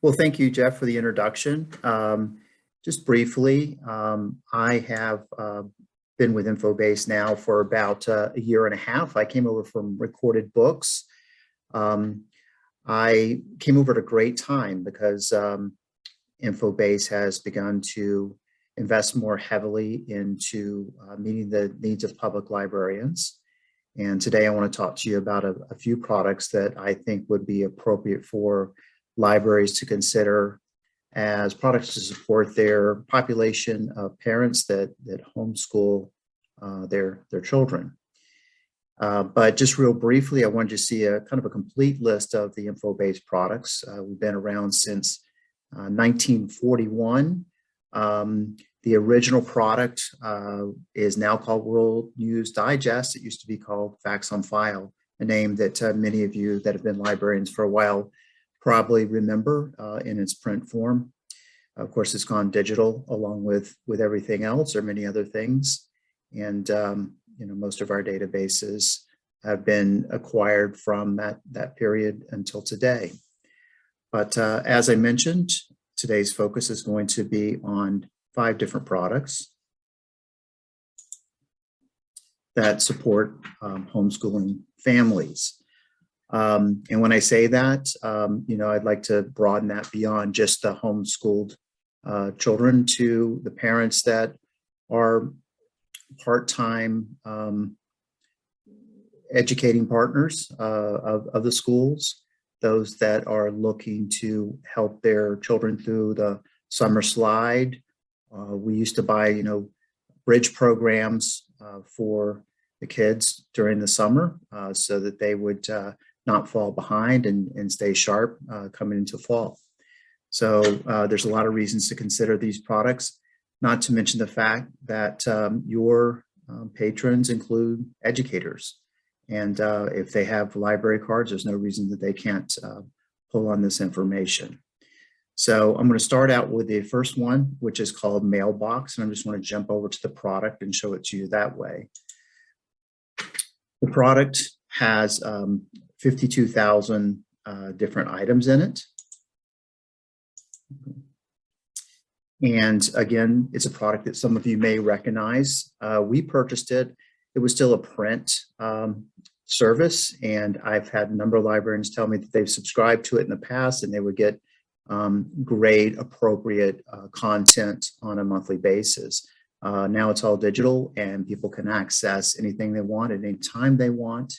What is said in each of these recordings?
Well, thank you, Jeff, for the introduction. Just briefly, I have been with Infobase now for about a year and a half. I came over from Recorded Books. I came over at a great time because Infobase has begun to invest more heavily into meeting the needs of public librarians. And today I want to talk to you about a few products that I think would be appropriate for libraries to consider as products to support their population of parents that homeschool their children. But just real briefly, I wanted to see a kind of a complete list of the Infobase products. We've been around since 1941. The original product is now called World News Digest. It used to be called Facts on File, a name that many of you that have been librarians for a while probably remember in its print form. Of course, it's gone digital along with everything else or many other things. And most of our databases have been acquired from that period until today. But as I mentioned, today's focus is going to be on 5 different products that support homeschooling families. And when I say that, I'd like to broaden that beyond just the homeschooled children to the parents that are part-time educating partners of the schools, those that are looking to help their children through the summer slide. We used to buy, bridge programs for the kids during the summer so that they would not fall behind and stay sharp coming into fall. So there's a lot of reasons to consider these products, not to mention the fact that your patrons include educators. And if they have library cards, there's no reason that they can't pull on this information. So I'm going to start out with the first one, which is called Mailbox. And I just want to jump over to the product and show it to you that way. The product has 52,000 different items in it. And again, it's a product that some of you may recognize. We purchased it. It was still a print service. And I've had a number of librarians tell me that they've subscribed to it in the past and they would get grade appropriate content on a monthly basis. Now it's all digital and people can access anything they want at any time they want.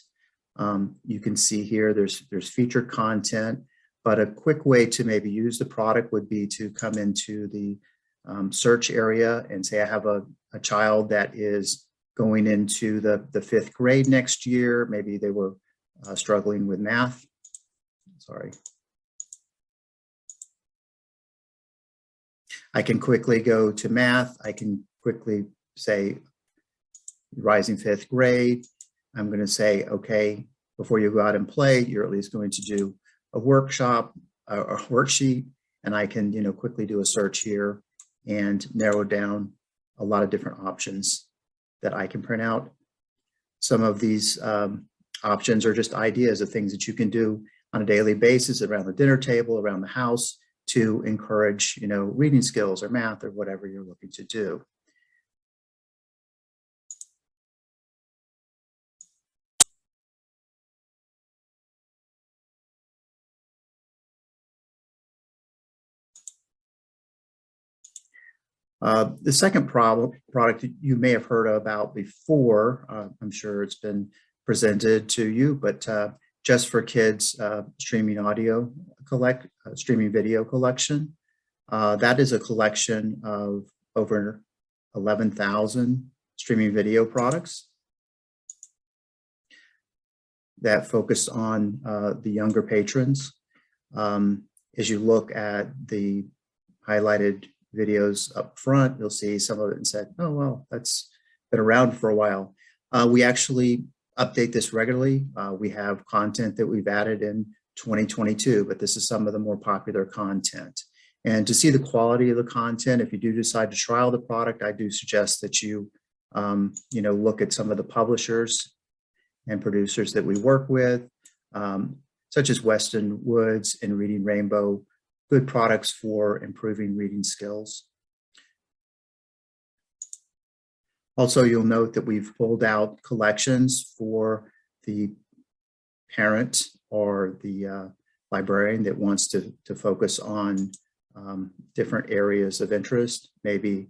You can see here there's featured content, but a quick way to maybe use the product would be to come into the search area and say I have a child that is going into the 5th grade next year. Maybe they were struggling with math. Sorry. I can quickly go to math. I can quickly say rising 5th grade. I'm going to say, okay, before you go out and play, you're at least going to do a workshop, a worksheet, and I can, quickly do a search here and narrow down a lot of different options that I can print out. Some of these options are just ideas of things that you can do on a daily basis around the dinner table, around the house, to encourage, reading skills or math or whatever you're looking to do. The second product you may have heard about before, I'm sure it's been presented to you, but Just for Kids streaming video collection. That is a collection of over 11,000 streaming video products that focus on the younger patrons. As you look at the highlighted videos up front, you'll see some of it and said, oh, well, that's been around for a while. We actually update this regularly. We have content that we've added in 2022, but this is some of the more popular content. And to see the quality of the content, if you do decide to trial the product, I do suggest that you, look at some of the publishers and producers that we work with, such as Weston Woods and Reading Rainbow good products for improving reading skills. Also, you'll note that we've pulled out collections for the parent or the librarian that wants to focus on different areas of interest, maybe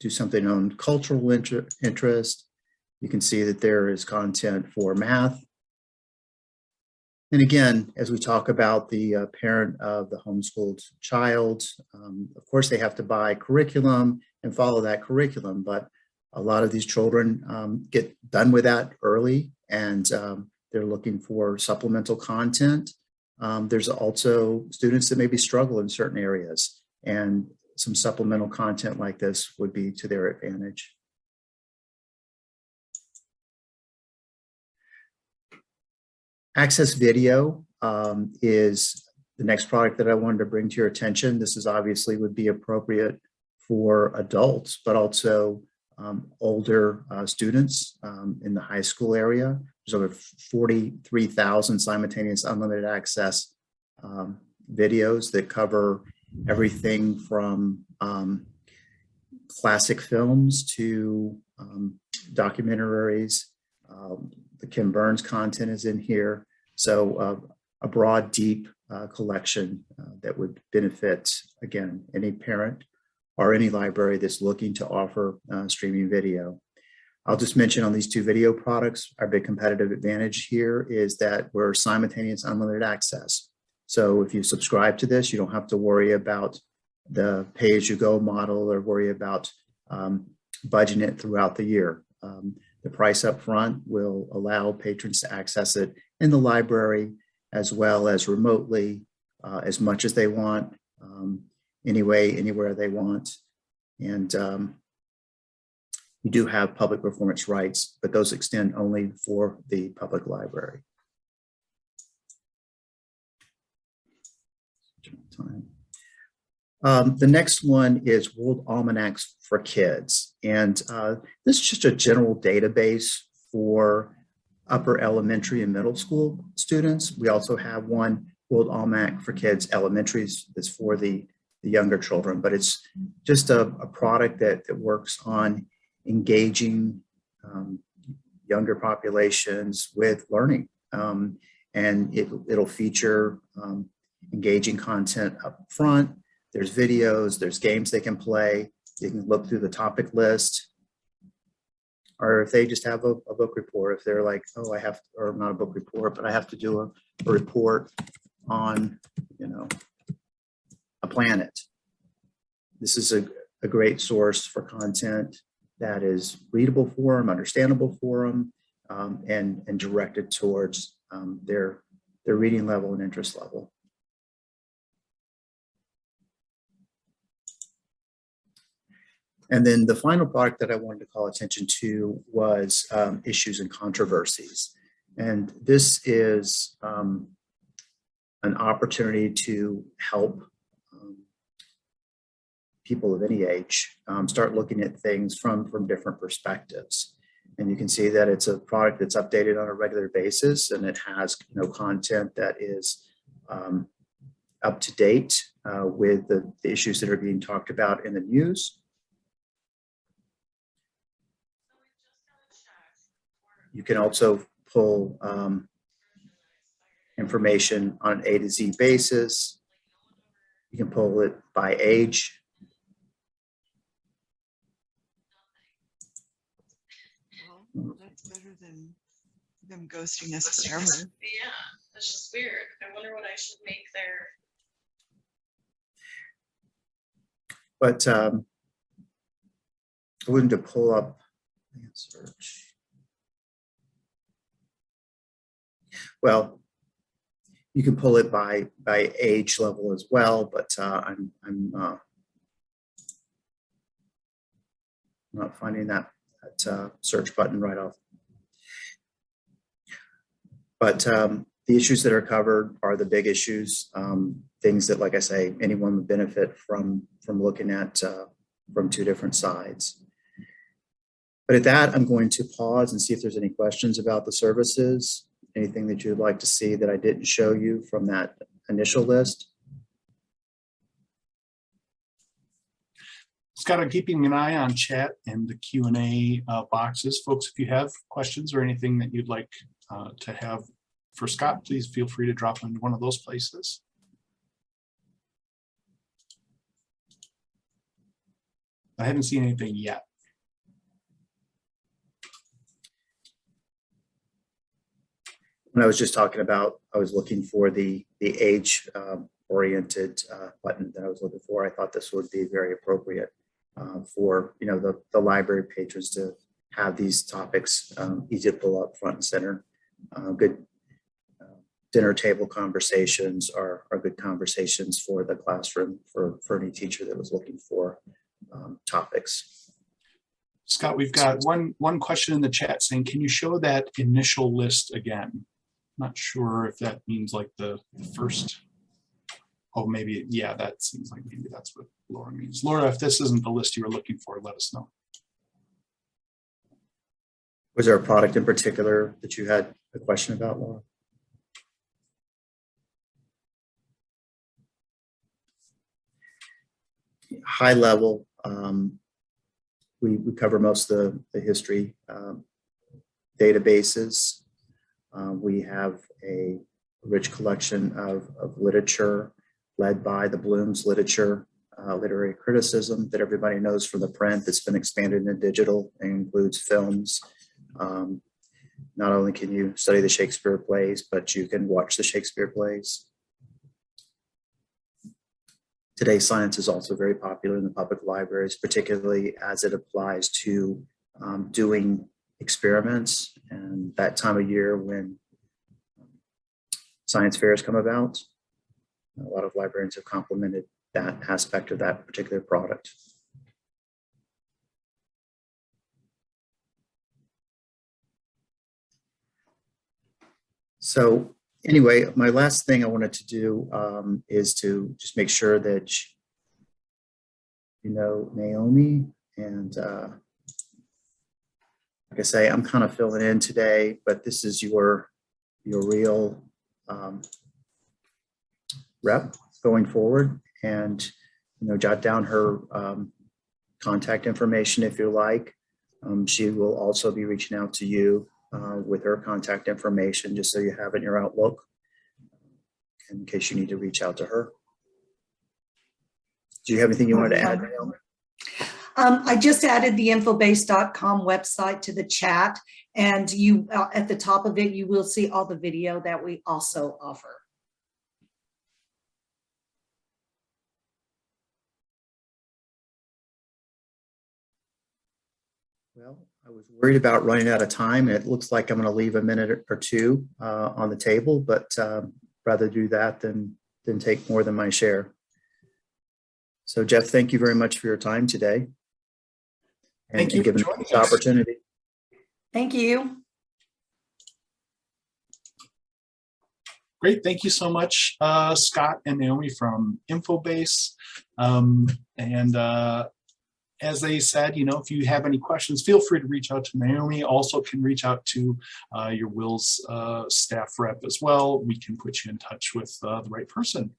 do something on cultural interest. You can see that there is content for math. And again, as we talk about the parent of the homeschooled child, of course, they have to buy curriculum and follow that curriculum, but a lot of these children get done with that early, and they're looking for supplemental content. There's also students that maybe struggle in certain areas, and some supplemental content like this would be to their advantage. Access Video is the next product that I wanted to bring to your attention. This is obviously would be appropriate for adults, but also older students in the high school area. There's over 43,000 simultaneous unlimited access videos that cover everything from classic films to documentaries. The Kim Burns content is in here. So a broad, deep collection that would benefit, again, any parent or any library that's looking to offer streaming video. I'll just mention on these two video products, our big competitive advantage here is that we're simultaneous unlimited access. So if you subscribe to this, you don't have to worry about the pay-as-you-go model or worry about budgeting it throughout the year. The price up front will allow patrons to access it in the library as well as remotely as much as they want, anywhere they want. And you do have public performance rights, but those extend only for the public library. The next one is World Almanacs for Kids. And this is just a general database for upper elementary and middle school students. We also have one World Almanac for Kids Elementaries that's for the younger children, but it's just a product that works on engaging younger populations with learning. And it'll feature engaging content up front. There's videos, there's games they can play. You can look through the topic list. Or if they just have a book report, if they're like, oh, I have, or not a book report, but I have to do a report on, a planet. This is a great source for content that is readable for them, understandable for them, and directed towards their reading level and interest level. And then the final product that I wanted to call attention to was issues and controversies. And this is an opportunity to help people of any age start looking at things from different perspectives. And you can see that it's a product that's updated on a regular basis, and it has content that is up to date with the issues that are being talked about in the news. You can also pull information on an A to Z basis. You can pull it by age. Well, that's better than them ghosting us forever. Yeah, that's just weird. I wonder what I should make there. But I wanted to pull up search. Well, you can pull it by age level as well, but I'm not finding that search button right off. But the issues that are covered are the big issues, things that, like I say, anyone would benefit from looking at from two different sides. But at that, I'm going to pause and see if there's any questions about the services. Anything that you'd like to see that I didn't show you from that initial list? Scott, I'm keeping an eye on chat and the Q&A boxes. Folks, if you have questions or anything that you'd like to have for Scott, please feel free to drop into one of those places. I haven't seen anything yet. When I was just talking about, I was looking for the age oriented button that I was looking for. I thought this would be very appropriate for the library patrons to have these topics easy to pull up front and center. Good dinner table conversations are good conversations for the classroom for any teacher that was looking for topics. Scott, we've got one question in the chat saying, can you show that initial list again? Not sure if that means like the first. Oh, maybe, yeah, that seems like maybe that's what Laura means. Laura, if this isn't the list you were looking for, let us know. Was there a product in particular that you had a question about, Laura? High level, we cover most of the history databases. We have a rich collection of literature led by the Bloom's literature, literary criticism that everybody knows from the print that's been expanded into digital and includes films. Not only can you study the Shakespeare plays, but you can watch the Shakespeare plays. Today, science is also very popular in the public libraries, particularly as it applies to doing experiments and that time of year when science fairs come about. A lot of librarians have complemented that aspect of that particular product. So anyway, my last thing I wanted to do is to just make sure that you know Naomi, and like I say, I'm kind of filling in today, but this is your real rep going forward, and jot down her contact information if you like. She will also be reaching out to you with her contact information, just so you have it in your Outlook in case you need to reach out to her. Do you have anything you wanted to add, Naomi? I just added the infobase.com website to the chat, and you at the top of it, you will see all the video that we also offer. Well, I was worried about running out of time, and it looks like I'm going to leave a minute or two on the table, but rather do that than take more than my share. So, Jeff, thank you very much for your time today. Thank you for giving joining us the opportunity. Thank you. Great, thank you so much, Scott and Naomi from Infobase. As they said, if you have any questions, feel free to reach out to Naomi. Also can reach out to your WiLS staff rep as well. We can put you in touch with the right person.